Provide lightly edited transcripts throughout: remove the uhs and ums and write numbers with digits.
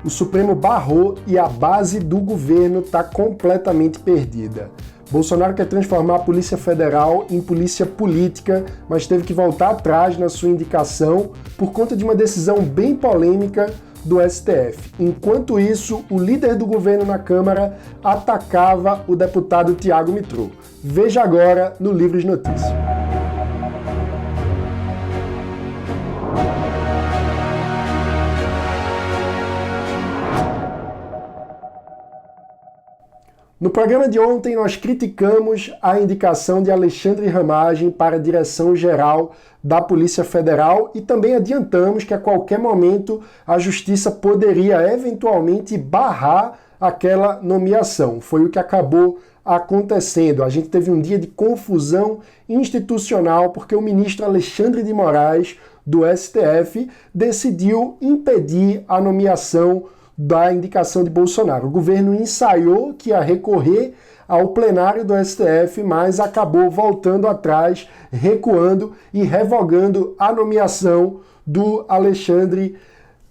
O Supremo barrou e a base do governo está completamente perdida. Bolsonaro quer transformar a Polícia Federal em polícia política, mas teve que voltar atrás na sua indicação por conta de uma decisão bem polêmica do STF. Enquanto isso, o líder do governo na Câmara atacava o deputado Thiago Mitrô. Veja agora no Livros Notícias. No programa de ontem, nós criticamos a indicação de Alexandre Ramagem para a direção-geral da Polícia Federal e também adiantamos que a qualquer momento a Justiça poderia eventualmente barrar aquela nomeação. Foi o que acabou acontecendo. A gente teve um dia de confusão institucional porque o ministro Alexandre de Moraes, do STF, decidiu impedir a nomeação da indicação de Bolsonaro. O governo ensaiou que ia recorrer ao plenário do STF, mas acabou voltando atrás, recuando e revogando a nomeação do Alexandre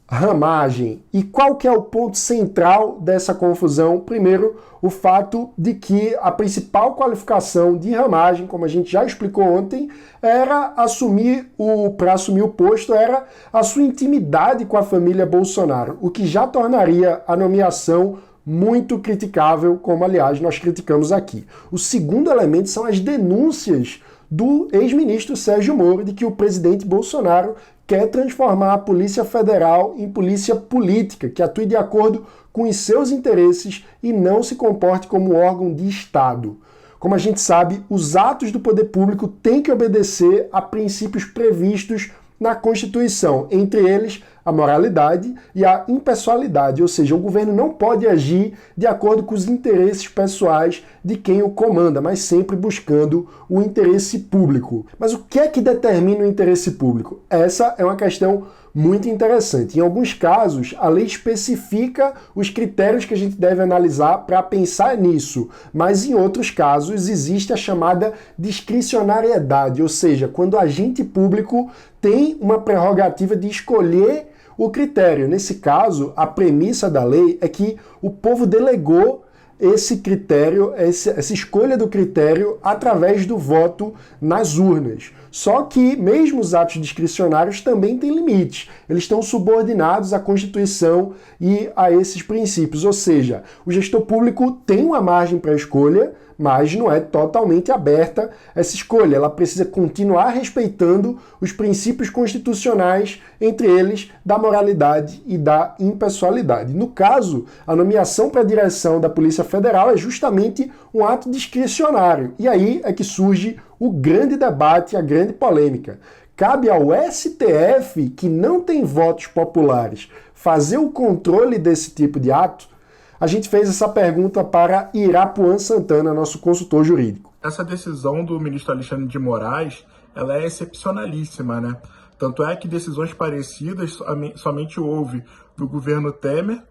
Ramagem. E qual que é o ponto central dessa confusão? Primeiro, o fato de que a principal qualificação de Ramagem, como a gente já explicou ontem, para assumir o posto, era a sua intimidade com a família Bolsonaro, o que já tornaria a nomeação muito criticável, como aliás nós criticamos aqui. O segundo elemento são as denúncias do ex-ministro Sérgio Moro de que o presidente Bolsonaro quer transformar a Polícia Federal em polícia política, que atue de acordo com os seus interesses e não se comporte como órgão de Estado. Como a gente sabe, os atos do poder público têm que obedecer a princípios previstos na Constituição, entre eles a moralidade e a impessoalidade, ou seja, o governo não pode agir de acordo com os interesses pessoais de quem o comanda, mas sempre buscando o interesse público. Mas o que é que determina o interesse público? Essa é uma questão muito interessante. Em alguns casos, a lei especifica os critérios que a gente deve analisar para pensar nisso, mas em outros casos existe a chamada discricionariedade, ou seja, quando o agente público tem uma prerrogativa de escolher o critério. Nesse caso, a premissa da lei é que o povo delegou esse critério, essa escolha do critério através do voto nas urnas. Só que mesmo os atos discricionários também têm limites. Eles estão subordinados à Constituição e a esses princípios. Ou seja, o gestor público tem uma margem para a escolha, mas não é totalmente aberta essa escolha. Ela precisa continuar respeitando os princípios constitucionais, entre eles da moralidade e da impessoalidade. No caso, a nomeação para a direção da Polícia Federal é justamente um ato discricionário. E aí é que surge o grande debate, a grande polêmica. Cabe ao STF, que não tem votos populares, fazer o controle desse tipo de ato? A gente fez essa pergunta para Irapuan Santana, nosso consultor jurídico. Essa decisão do ministro Alexandre de Moraes, ela é excepcionalíssima, né? Tanto é que decisões parecidas somente houve do governo Temer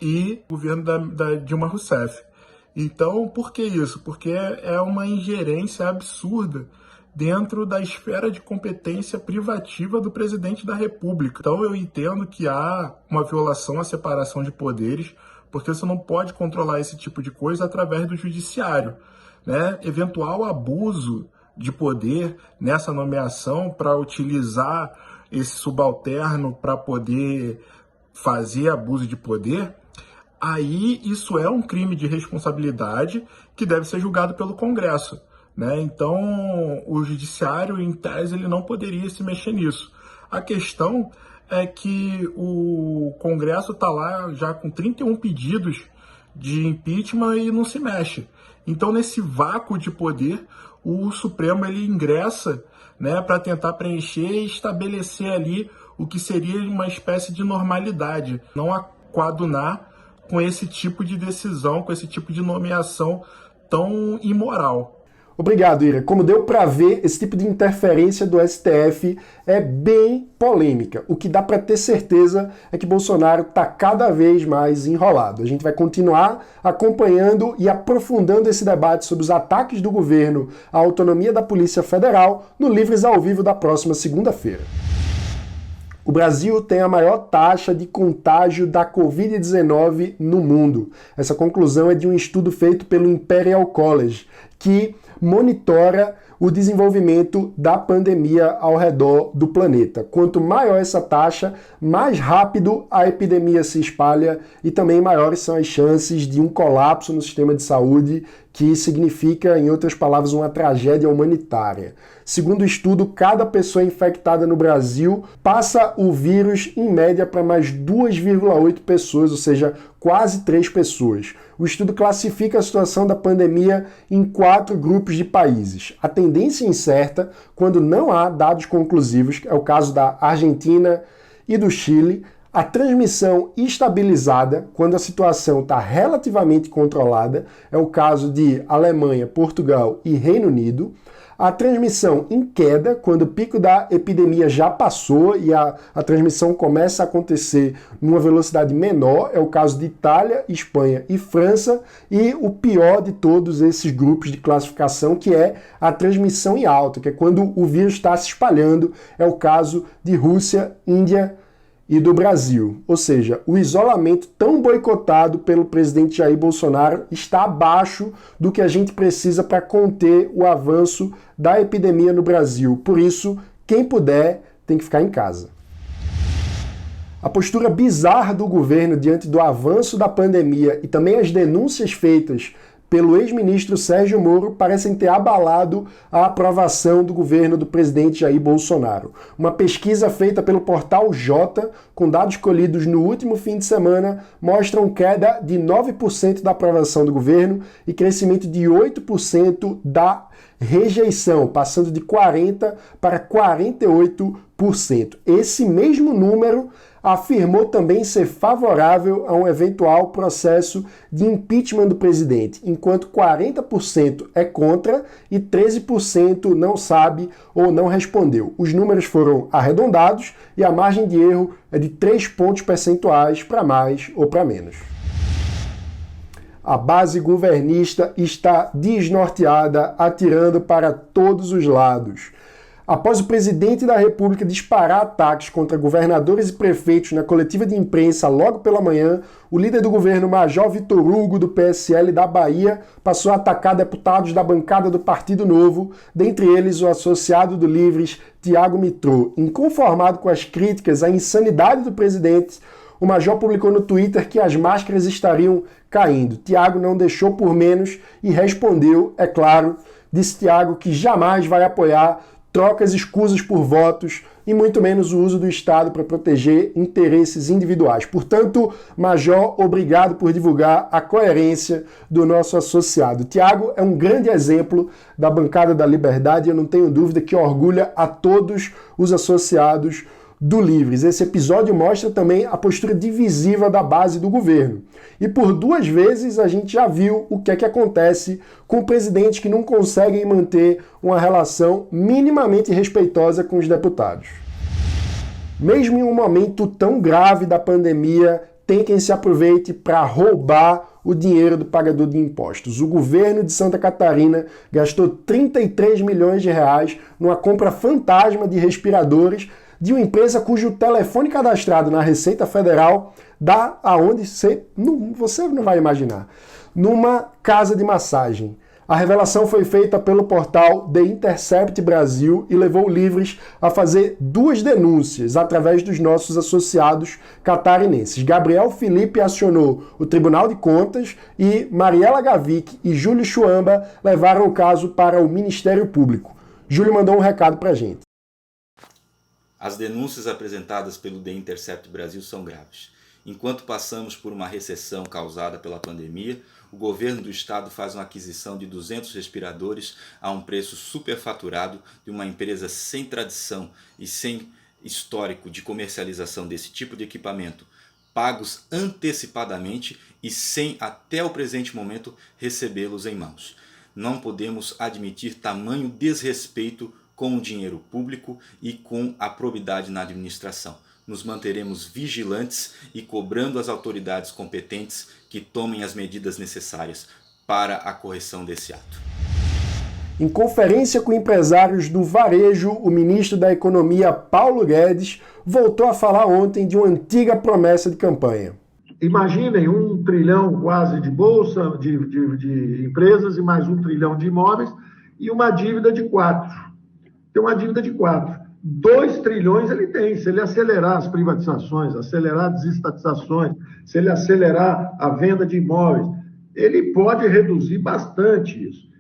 e do governo da Dilma Rousseff. Então, por que isso? Porque é uma ingerência absurda dentro da esfera de competência privativa do presidente da República. Então, eu entendo que há uma violação à separação de poderes, porque você não pode controlar esse tipo de coisa através do judiciário, né? Eventual abuso de poder nessa nomeação para utilizar esse subalterno para poder fazer abuso de poder, aí isso é um crime de responsabilidade que deve ser julgado pelo Congresso, né? Então, o judiciário, em tese, ele não poderia se mexer nisso. A questão é que o Congresso está lá já com 31 pedidos de impeachment e não se mexe. Então, nesse vácuo de poder, o Supremo ele ingressa, né, para tentar preencher e estabelecer ali o que seria uma espécie de normalidade, não coadunar com esse tipo de decisão, com esse tipo de nomeação tão imoral. Obrigado, Ira. Como deu para ver, esse tipo de interferência do STF é bem polêmica. O que dá para ter certeza é que Bolsonaro está cada vez mais enrolado. A gente vai continuar acompanhando e aprofundando esse debate sobre os ataques do governo à autonomia da Polícia Federal no Livres ao Vivo da próxima segunda-feira. O Brasil tem a maior taxa de contágio da Covid-19 no mundo. Essa conclusão é de um estudo feito pelo Imperial College, que monitora o desenvolvimento da pandemia ao redor do planeta. Quanto maior essa taxa, mais rápido a epidemia se espalha e também maiores são as chances de um colapso no sistema de saúde, que significa, em outras palavras, uma tragédia humanitária. Segundo o estudo, cada pessoa infectada no Brasil passa o vírus em média para mais 2,8 pessoas, ou seja, quase 3 pessoas. O estudo classifica a situação da pandemia em 4 grupos de países. A tendência incerta, quando não há dados conclusivos, é o caso da Argentina e do Chile. A transmissão estabilizada, quando a situação está relativamente controlada, é o caso de Alemanha, Portugal e Reino Unido. A transmissão em queda, quando o pico da epidemia já passou e a transmissão começa a acontecer numa velocidade menor, é o caso de Itália, Espanha e França. E o pior de todos esses grupos de classificação, que é a transmissão em alta, que é quando o vírus está se espalhando, é o caso de Rússia, Índia e do Brasil. Ou seja, o isolamento tão boicotado pelo presidente Jair Bolsonaro está abaixo do que a gente precisa para conter o avanço da epidemia no Brasil. Por isso, quem puder tem que ficar em casa. A postura bizarra do governo diante do avanço da pandemia e também as denúncias feitas pelo ex-ministro Sérgio Moro parecem ter abalado a aprovação do governo do presidente Jair Bolsonaro. Uma pesquisa feita pelo portal Jota, com dados colhidos no último fim de semana, mostram queda de 9% da aprovação do governo e crescimento de 8% da rejeição, passando de 40% para 48%. Esse mesmo número afirmou também ser favorável a um eventual processo de impeachment do presidente, enquanto 40% é contra e 13% não sabe ou não respondeu. Os números foram arredondados e a margem de erro é de 3 pontos percentuais para mais ou para menos. A base governista está desnorteada, atirando para todos os lados. Após o presidente da República disparar ataques contra governadores e prefeitos na coletiva de imprensa logo pela manhã, o líder do governo, Major Vitor Hugo, do PSL da Bahia, passou a atacar deputados da bancada do Partido Novo, dentre eles o associado do Livres, Tiago Mitrô. Inconformado com as críticas à insanidade do presidente, o Major publicou no Twitter que as máscaras estariam caindo. Tiago não deixou por menos e respondeu, é claro, disse Tiago que jamais vai apoiar trocas escusas por votos e muito menos o uso do Estado para proteger interesses individuais. Portanto, Major, obrigado por divulgar a coerência do nosso associado. Tiago é um grande exemplo da bancada da Liberdade e eu não tenho dúvida que orgulha a todos os associados do Livres. Esse episódio mostra também a postura divisiva da base do governo. E por 2 vezes a gente já viu o que é que acontece com presidentes que não conseguem manter uma relação minimamente respeitosa com os deputados. Mesmo em um momento tão grave da pandemia, tem quem se aproveite para roubar o dinheiro do pagador de impostos. O governo de Santa Catarina gastou 33 milhões de reais numa compra fantasma de respiradores de uma empresa cujo telefone cadastrado na Receita Federal dá aonde você não vai imaginar. Numa casa de massagem. A revelação foi feita pelo portal The Intercept Brasil e levou o Livres a fazer 2 denúncias através dos nossos associados catarinenses. Gabriel Felipe acionou o Tribunal de Contas e Mariela Gavic e Júlio Chuamba levaram o caso para o Ministério Público. Júlio mandou um recado pra gente. As denúncias apresentadas pelo The Intercept Brasil são graves. Enquanto passamos por uma recessão causada pela pandemia, o governo do estado faz uma aquisição de 200 respiradores a um preço superfaturado de uma empresa sem tradição e sem histórico de comercialização desse tipo de equipamento, pagos antecipadamente e sem, até o presente momento, recebê-los em mãos. Não podemos admitir tamanho desrespeito com o dinheiro público e com a probidade na administração. Nos manteremos vigilantes e cobrando as autoridades competentes que tomem as medidas necessárias para a correção desse ato. Em conferência com empresários do varejo, o ministro da Economia, Paulo Guedes, voltou a falar ontem de uma antiga promessa de campanha. Imaginem 1 trilhão quase de bolsa, de empresas e mais 1 trilhão de imóveis e uma dívida de 4. Tem uma dívida de 4. 2 trilhões ele tem. Se ele acelerar as privatizações, acelerar as desestatizações, se ele acelerar a venda de imóveis, ele pode reduzir bastante isso.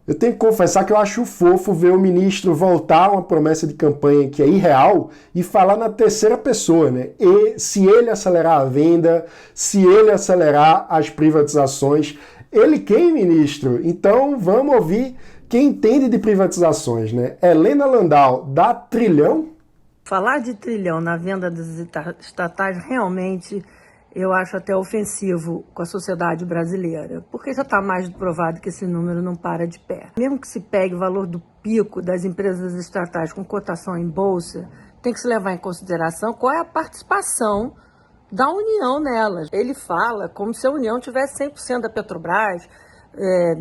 Eu tenho que confessar que eu acho fofo ver o ministro voltar a uma promessa de campanha que é irreal e falar na terceira pessoa, né? E se ele acelerar a venda, se ele acelerar as privatizações, ele quem, ministro? Então vamos ouvir quem entende de privatizações, né? Helena Landau, dá trilhão? Falar de trilhão na venda das estatais realmente eu acho até ofensivo com a sociedade brasileira, porque já está mais provado que esse número não para de pé. Mesmo que se pegue o valor do pico das empresas estatais com cotação em bolsa, tem que se levar em consideração qual é a participação da União nelas. Ele fala como se a União tivesse 100% da Petrobras,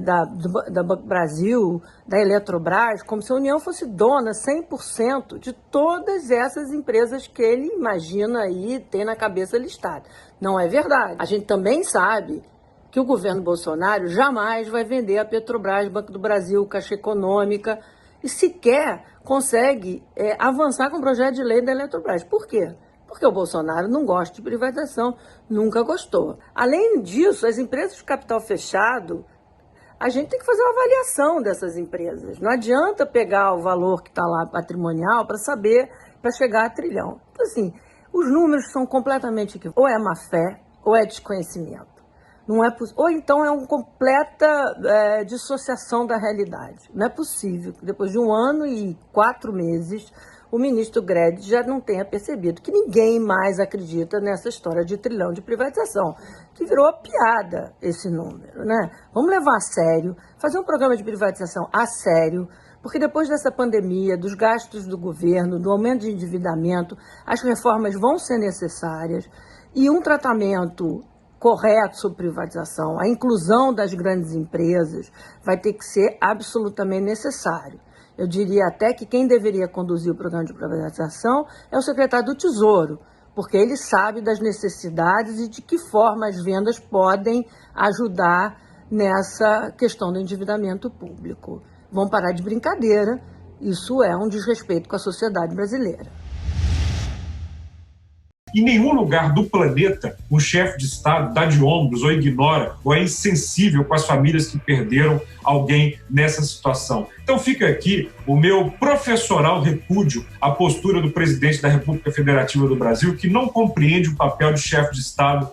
da Banco Brasil, da Eletrobras, como se a União fosse dona 100% de todas essas empresas que ele imagina aí ter na cabeça listada. Não é verdade. A gente também sabe que o governo Bolsonaro jamais vai vender a Petrobras, Banco do Brasil, Caixa Econômica e sequer consegue avançar com o projeto de lei da Eletrobras. Por quê? Porque o Bolsonaro não gosta de privatização, nunca gostou. Além disso, as empresas de capital fechado, a gente tem que fazer uma avaliação dessas empresas. Não adianta pegar o valor que está lá patrimonial para chegar a trilhão. Então, assim, os números são completamente equivocados. Ou é má fé, ou é desconhecimento. Não é ou então é uma completa dissociação da realidade. Não é possível que depois de 1 ano e 4 meses o ministro Guedes já não tenha percebido que ninguém mais acredita nessa história de trilhão de privatização, que virou piada esse número, né? Vamos levar a sério, fazer um programa de privatização a sério, porque depois dessa pandemia, dos gastos do governo, do aumento de endividamento, as reformas vão ser necessárias e um tratamento correto sobre privatização, a inclusão das grandes empresas vai ter que ser absolutamente necessário. Eu diria até que quem deveria conduzir o programa de privatização é o secretário do Tesouro, porque ele sabe das necessidades e de que forma as vendas podem ajudar nessa questão do endividamento público. Vão parar de brincadeira, isso é um desrespeito com a sociedade brasileira. Em nenhum lugar do planeta um chefe de Estado dá de ombros ou ignora ou é insensível com as famílias que perderam alguém nessa situação. Então fica aqui o meu professoral repúdio à postura do presidente da República Federativa do Brasil, que não compreende o papel de chefe de Estado.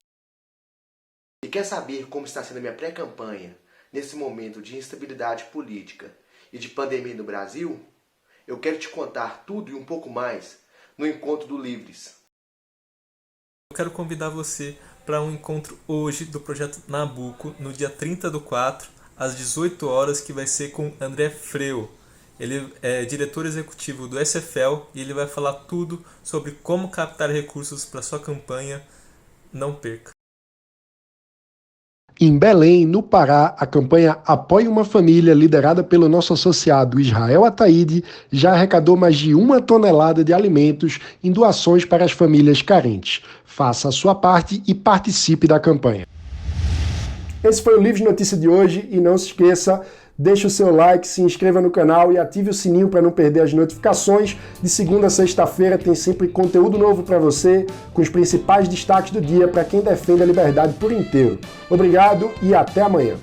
E quer saber como está sendo a minha pré-campanha nesse momento de instabilidade política e de pandemia no Brasil? Eu quero te contar tudo e um pouco mais no Encontro do Livres. Eu quero convidar você para um encontro hoje do Projeto Nabucco, no dia 30/4, às 18 horas, que vai ser com André Freu. Ele é diretor executivo do SFL e ele vai falar tudo sobre como captar recursos para sua campanha. Não perca! Em Belém, no Pará, a campanha Apoie uma Família, liderada pelo nosso associado Israel Ataíde, já arrecadou mais de 1 tonelada de alimentos em doações para as famílias carentes. Faça a sua parte e participe da campanha. Esse foi o Livre de Notícia de hoje e não se esqueça, deixe o seu like, se inscreva no canal e ative o sininho para não perder as notificações. De segunda a sexta-feira tem sempre conteúdo novo para você, com os principais destaques do dia para quem defende a liberdade por inteiro. Obrigado e até amanhã.